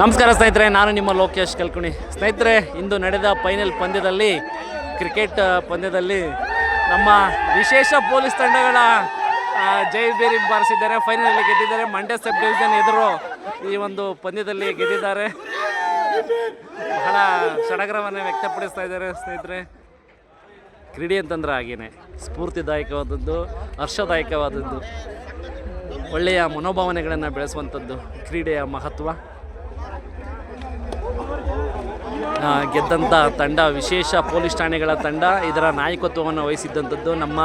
ನಮಸ್ಕಾರ ಸ್ನೇಹಿತರೆ, ನಾನು ನಿಮ್ಮ ಲೋಕೇಶ್ ಕಲ್ಕುಣಿ. ಸ್ನೇಹಿತರೆ, ಇಂದು ನಡೆದ ಫೈನಲ್ ಪಂದ್ಯದಲ್ಲಿ, ಕ್ರಿಕೆಟ್ ಪಂದ್ಯದಲ್ಲಿ ನಮ್ಮ ವಿಶೇಷ ಪೊಲೀಸ್ ತಂಡಗಳ ಜೈಬೇರಿ ಬಾರಿಸಿದ್ದಾರೆ. ಫೈನಲಲ್ಲಿ ಗೆದ್ದಿದ್ದಾರೆ. ಮಂಡ್ಯ ಸಬ್ ಡಿವಿಷನ್ ಎದುರು ಈ ಒಂದು ಪಂದ್ಯದಲ್ಲಿ ಗೆದ್ದಿದ್ದಾರೆ. ಬಹಳ ಸಡಗರವನ್ನು ವ್ಯಕ್ತಪಡಿಸ್ತಾ ಇದ್ದಾರೆ ಸ್ನೇಹಿತರೆ. ಕ್ರೀಡೆ ಅಂತಂದ್ರೆ ಹಾಗೇನೆ ಸ್ಫೂರ್ತಿದಾಯಕವಾದದ್ದು, ಹರ್ಷದಾಯಕವಾದದ್ದು, ಒಳ್ಳೆಯ ಮನೋಭಾವನೆಗಳನ್ನು ಬೆಳೆಸುವಂಥದ್ದು ಕ್ರೀಡೆಯ ಮಹತ್ವ. ಗೆದ್ದಂಥ ತಂಡ ವಿಶೇಷ ಪೊಲೀಸ್ ಠಾಣೆಗಳ ತಂಡ. ಇದರ ನಾಯಕತ್ವವನ್ನು ವಹಿಸಿದ್ದಂಥದ್ದು ನಮ್ಮ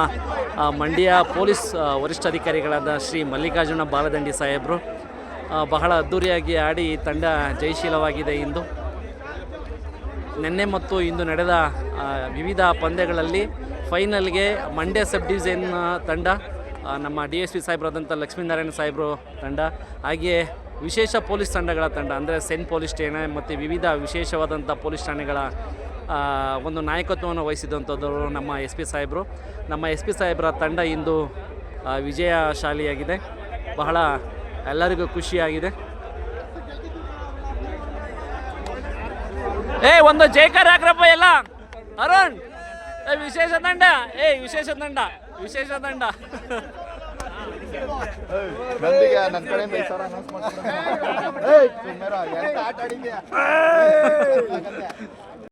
ಮಂಡ್ಯ ಪೊಲೀಸ್ ವರಿಷ್ಠಾಧಿಕಾರಿಗಳಾದ ಶ್ರೀ ಮಲ್ಲಿಕಾರ್ಜುನ ಬಾಲದಂಡಿ ಸಾಹೇಬರು. ಬಹಳ ಅದ್ಧೂರಿಯಾಗಿ ಆಡಿ ತಂಡ ಜಯಶೀಲವಾಗಿದೆ. ಇಂದು ನಿನ್ನೆ ಮತ್ತು ಇಂದು ನಡೆದ ವಿವಿಧ ಪಂದ್ಯಗಳಲ್ಲಿ ಫೈನಲ್ಗೆ ಮಂಡ್ಯ ಸಬ್ ಡಿವಿಷನ್ ತಂಡ, ನಮ್ಮ DSP ಸಾಹೇಬರಾದಂಥ ಲಕ್ಷ್ಮೀನಾರಾಯಣ ಸಾಹೇಬರು ತಂಡ, ಹಾಗೆಯೇ ವಿಶೇಷ ಪೊಲೀಸ್ ತಂಡಗಳ ತಂಡ ಅಂದರೆ ಸೆಂಟ್ ಪೊಲೀಸ್ ಠಾಣೆ ಮತ್ತು ವಿವಿಧ ವಿಶೇಷವಾದಂಥ ಪೊಲೀಸ್ ಠಾಣೆಗಳ ಒಂದು ನಾಯಕತ್ವವನ್ನು ವಹಿಸಿದಂಥದ್ದು ನಮ್ಮ SP ಸಾಹೇಬರು. ನಮ್ಮ SP ಸಾಹೇಬರ ತಂಡ ಇಂದು ವಿಜಯಶಾಲಿಯಾಗಿದೆ. ಬಹಳ ಎಲ್ಲರಿಗೂ ಖುಷಿಯಾಗಿದೆ. ಒಂದು ಜೈಕಾರ ಹಾಕ್ರಪ್ಪ ಎಲ್ಲ. ಅರುಣ್, ವಿಶೇಷ ತಂಡ, ವಿಶೇಷ ತಂಡ, ವಿಶೇಷ ತಂಡ. ನನ್ನ ಕಡೆಯಿಂದ ಈ ಸರ ಅನೌನ್ಸ್ ಮಾಡ್ತೀನಿ.